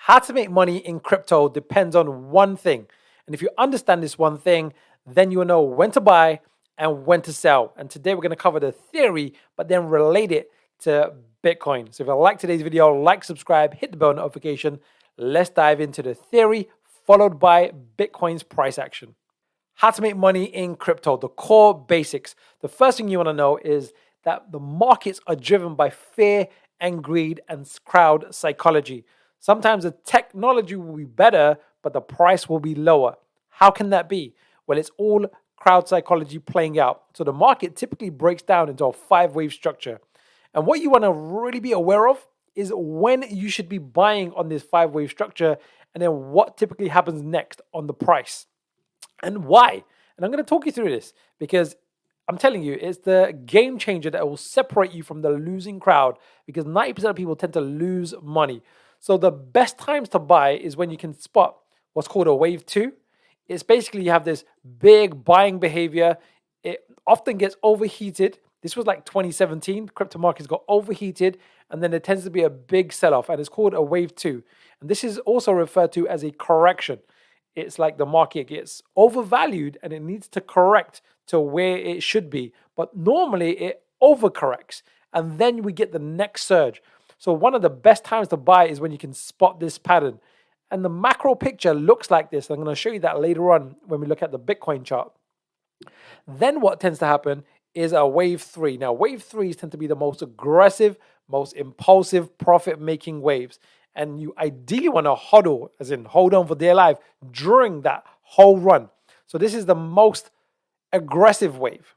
How to make money in crypto depends on one thing. And if you understand this one thing, then you will know when to buy and when to sell. And today we're going to cover the theory, but then relate it to Bitcoin. So if you like today's video, like, subscribe, hit the bell notification. Let's dive into the theory, followed by Bitcoin's price action. How to make money in crypto, the core basics. The first thing you want to know is that the markets are driven by fear and greed and crowd psychology. Sometimes the technology will be better, but the price will be lower. How can that be? Well, it's all crowd psychology playing out. So the market typically breaks down into a 5-wave structure. And what you want to really be aware of is when you should be buying on this 5-wave structure, and then what typically happens next on the price and why. And I'm going to talk you through this because I'm telling you, it's the game changer that will separate you from the losing crowd, because 90% of people tend to lose money. So the best times to buy is when you can spot what's called a wave 2. It's basically you have this big buying behavior. It often gets overheated. This was like 2017. Crypto markets got overheated, and then there tends to be a big sell-off, and it's called a wave 2. And this is also referred to as a correction. It's like the market gets overvalued and it needs to correct to where it should be. But normally it overcorrects, and then we get the next surge. So one of the best times to buy is when you can spot this pattern. And the macro picture looks like this. I'm going to show you that later on when we look at the Bitcoin chart. Then what tends to happen is a wave 3. Now, wave 3s tend to be the most aggressive, most impulsive, profit-making waves. And you ideally want to hodl, as in hold on for dear life, during that whole run. So this is the most aggressive wave.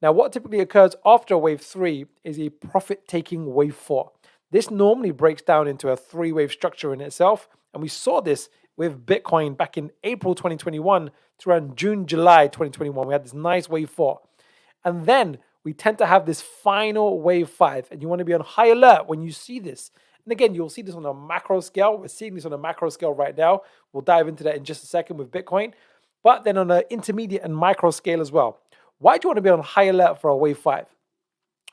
Now, what typically occurs after wave 3 is a profit-taking wave 4. This normally breaks down into a 3-wave structure in itself. And we saw this with Bitcoin back in April 2021 to around June, July 2021. We had this nice wave 4. And then we tend to have this final wave 5. And you want to be on high alert when you see this. And again, you'll see this on a macro scale. We're seeing this on a macro scale right now. We'll dive into that in just a second with Bitcoin. But then on an intermediate and micro scale as well. Why do you want to be on high alert for a wave 5?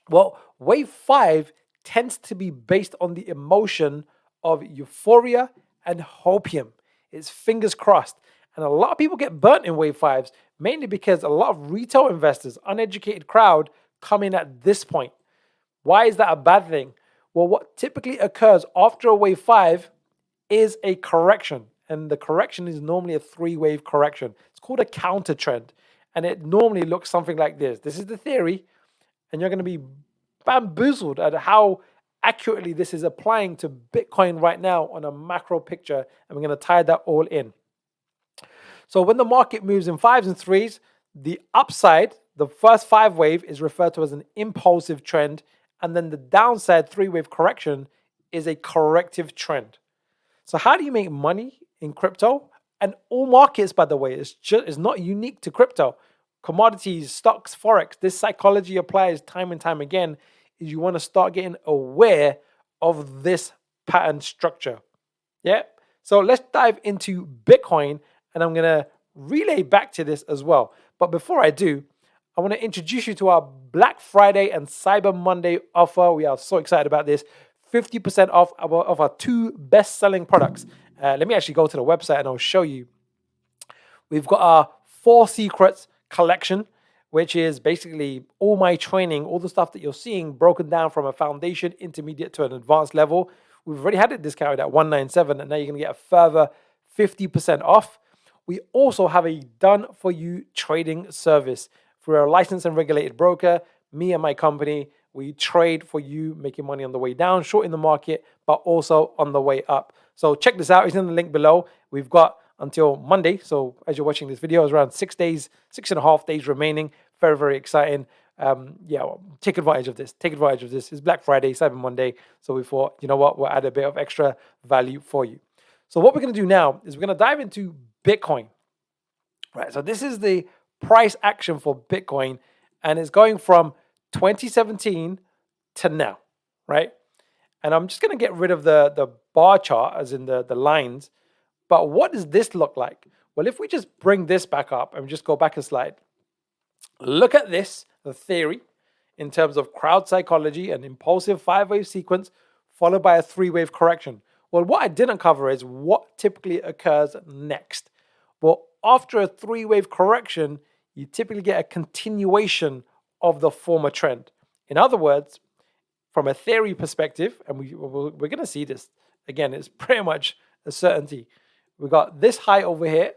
Well, wave 5 tends to be based on the emotion of euphoria and hopium. It's fingers crossed. And a lot of people get burnt in wave 5s, mainly because a lot of retail investors, uneducated crowd, come in at this point. Why is that a bad thing? Well, what typically occurs after a wave 5 is a correction. And the correction is normally a 3-wave correction. It's called a counter trend. And it normally looks something like this. This is the theory. And you're going to be bamboozled at how accurately this is applying to Bitcoin right now on a macro picture. And we're going to tie that all in. So when the market moves in 5s and 3s, the upside, the first 5-wave, is referred to as an impulsive trend. And then the downside 3-wave correction is a corrective trend. So how do you make money in crypto? And all markets, by the way, it's not unique to crypto. Commodities, stocks, Forex, this psychology applies time and time again. Is you want to start getting aware of this pattern structure. Yeah. So let's dive into Bitcoin, and I'm going to relay back to this as well. But before I do, I want to introduce you to our Black Friday and Cyber Monday offer. We are so excited about this. 50% off of our 2 best-selling products. Let me actually go to the website and I'll show you. We've got our 4 Secrets collection, which is basically all my training, all the stuff that you're seeing broken down from a foundation, intermediate to an advanced level. We've already had it discounted at $197, and now you're going to get a further 50% off. We also have a done-for-you trading service. For a licensed and regulated broker, me and my company, we trade for you, making money on the way down, short in the market, but also on the way up. So check this out. It's in the link below. We've got until Monday. So as you're watching this video, it's around 6.5 days remaining. Very, very exciting. Take advantage of this. Take advantage of this. It's Black Friday, Cyber Monday. So we thought, you know what, we'll add a bit of extra value for you. So what we're going to do now is we're going to dive into Bitcoin. Right. So this is the price action for Bitcoin, and it's going from 2017 to now, right? And I'm just going to get rid of the bar chart, as in the lines. But what does this look like? Well, if we just bring this back up and just go back a slide, look at this, the theory, in terms of crowd psychology, an impulsive 5-wave sequence followed by a 3-wave correction. Well, what I didn't cover is what typically occurs next. Well, after a three-wave correction, you typically get a continuation of the former trend. In other words, from a theory perspective, and we're going to see this again, it's pretty much a certainty. We got this high over here.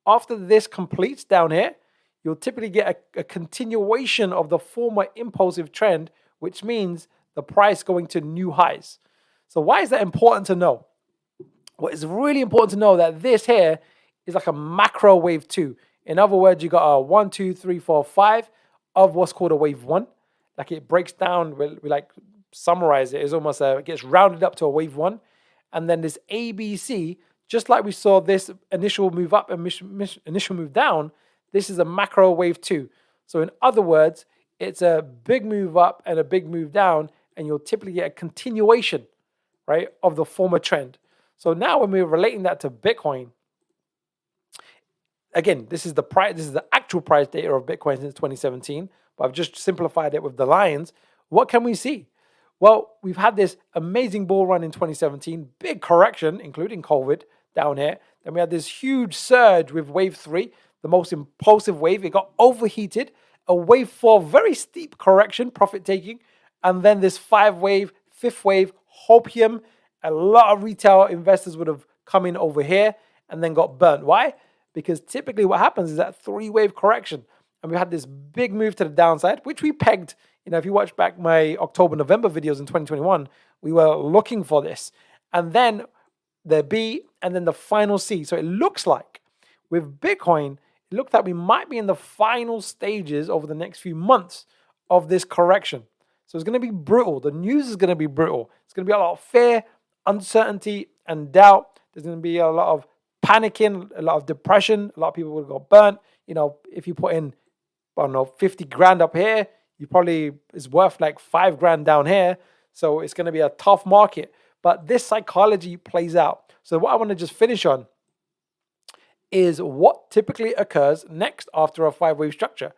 After this completes down here, you'll typically get a continuation of the former impulsive trend, which means the price going to new highs. So why is that important to know? Well, it's really important to know that this here is like a macro wave 2. In other words, you got a 1, 2, 3, 4, 5 of what's called a wave 1. Like it breaks down, we like summarize it. It's almost it gets rounded up to a wave 1. And then this ABC, just like we saw this initial move up and initial move down, this is a macro wave 2. So in other words, it's a big move up and a big move down, and you'll typically get a continuation, right, of the former trend. So now when we're relating that to Bitcoin, again, this is the actual price data of Bitcoin since 2017, but I've just simplified it with the lines. What can we see? Well, we've had this amazing bull run in 2017, big correction, including COVID down here. Then we had this huge surge with wave 3, the most impulsive wave. It got overheated. A wave 4, very steep correction, profit taking. And then this 5-wave, 5th wave, hopium. A lot of retail investors would have come in over here and then got burnt. Why? Because typically what happens is that 3-wave correction. And we had this big move to the downside, which we pegged. If you watch back my October, November videos in 2021, we were looking for this. And then the B and then the final C. So it looks like with Bitcoin, it looks like we might be in the final stages over the next few months of this correction. So it's going to be brutal. The news is going to be brutal. It's going to be a lot of fear, uncertainty, and doubt. There's going to be a lot of panicking, a lot of depression. A lot of people will go burnt. If you put in, 50 grand up here, you probably is worth like 5 grand down here. So it's going to be a tough market. But this psychology plays out. So what I want to just finish on is what typically occurs next after a 5-wave structure.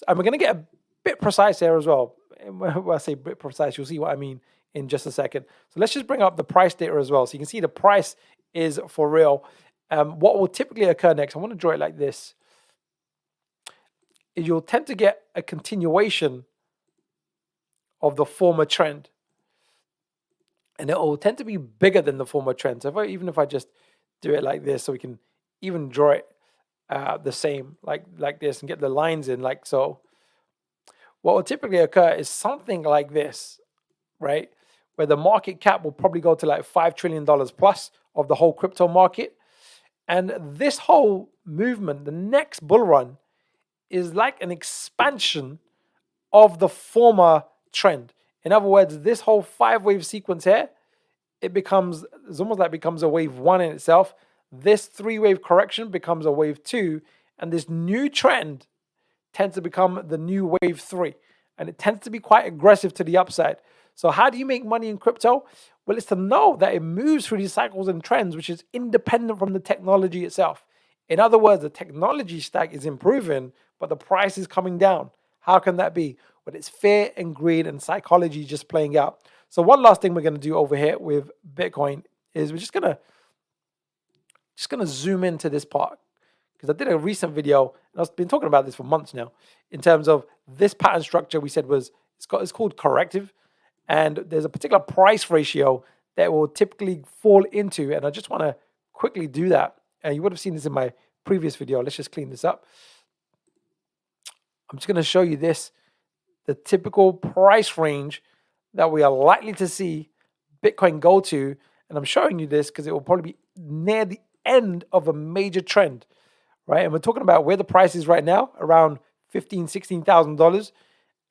And we're going to get a bit precise here as well. When I say a bit precise, you'll see what I mean in just a second. So let's just bring up the price data as well. So you can see the price is for real. What will typically occur next, I want to draw it like this, is you'll tend to get a continuation of the former trend. And it will tend to be bigger than the former trend. So even if I just do it like this, so we can even draw it the same, like this, and get the lines in like so. What will typically occur is something like this, right? Where the market cap will probably go to like $5 trillion plus of the whole crypto market. And this whole movement, the next bull run, is like an expansion of the former trend. In other words, this whole 5-wave sequence here, it's almost like becomes a wave 1 in itself. This 3-wave correction becomes a wave 2, and this new trend tends to become the new wave 3, and it tends to be quite aggressive to the upside. So how do you make money in crypto? Well, it's to know that it moves through these cycles and trends, which is independent from the technology itself. In other words, the technology stack is improving, but the price is coming down. How can that be? Well, it's fear and greed and psychology just playing out. So one last thing we're going to do over here with Bitcoin is we're just going to zoom into this part, because I did a recent video, and I've been talking about this for months now, in terms of this pattern structure we said it's called corrective, and there's a particular price ratio that will typically fall into, and I just want to quickly do that. And you would have seen this in my previous video. Let's just clean this up. I'm just going to show you this, the typical price range that we are likely to see Bitcoin go to. And I'm showing you this because it will probably be near the end of a major trend, right? And we're talking about where the price is right now, around $15,000, $16,000,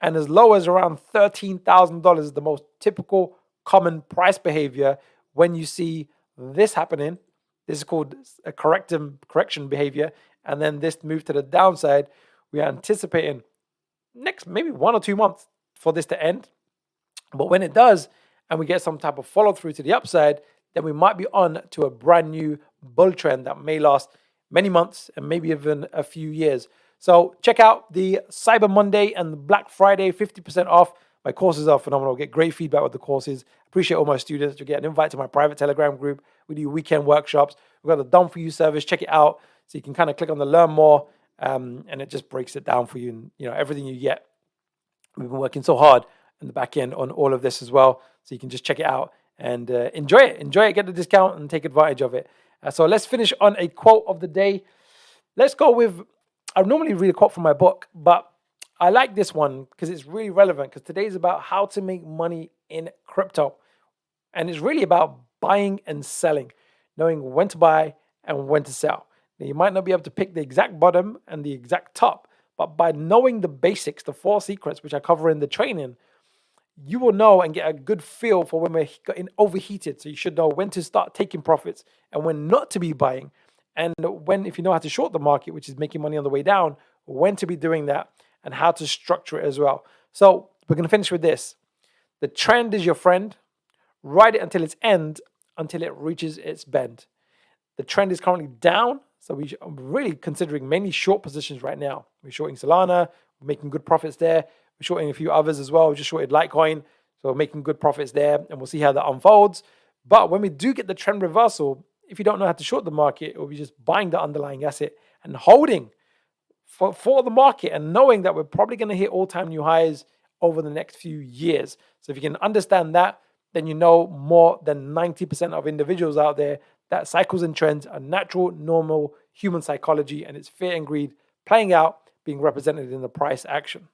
and as low as around $13,000 is the most typical common price behavior when you see this happening. This is called a correction behavior. And then this move to the downside, we are anticipating next maybe 1 or 2 months for this to end. But when it does, and we get some type of follow through to the upside, then we might be on to a brand new bull trend that may last many months and maybe even a few years. So check out the Cyber Monday and the Black Friday 50% off My courses are phenomenal. Get great feedback with the courses. Appreciate all my students. You get an invite to my private Telegram group. We do weekend workshops. We've got a done for you service. Check it out. So you can kind of click on the learn more, and it just breaks it down for you. And everything you get. We've been working so hard in the back end on all of this as well. So you can just check it out and enjoy it. Enjoy it. Get the discount and take advantage of it. So let's finish on a quote of the day. Let's go with, I normally read a quote from my book, but I like this one because it's really relevant, because today is about how to make money in crypto. And it's really about buying and selling, knowing when to buy and when to sell. Now, you might not be able to pick the exact bottom and the exact top, but by knowing the basics, the 4 secrets, which I cover in the training, you will know and get a good feel for when we're getting overheated. So you should know when to start taking profits and when not to be buying. And when, if you know how to short the market, which is making money on the way down, when to be doing that and how to structure it as well. So we're going to finish with this. The trend is your friend. Ride it until its end, until it reaches its bend. The trend is currently down. So I'm really considering mainly short positions right now. We're shorting Solana. We're making good profits there. We're shorting a few others as well. We just shorted Litecoin. So we're making good profits there. And we'll see how that unfolds. But when we do get the trend reversal, if you don't know how to short the market, it will be just buying the underlying asset and holding for the market and knowing that we're probably going to hit all-time new highs over the next few years. So if you can understand that, then you know more than 90% of individuals out there that cycles and trends are natural, normal human psychology, and it's fear and greed playing out, being represented in the price action.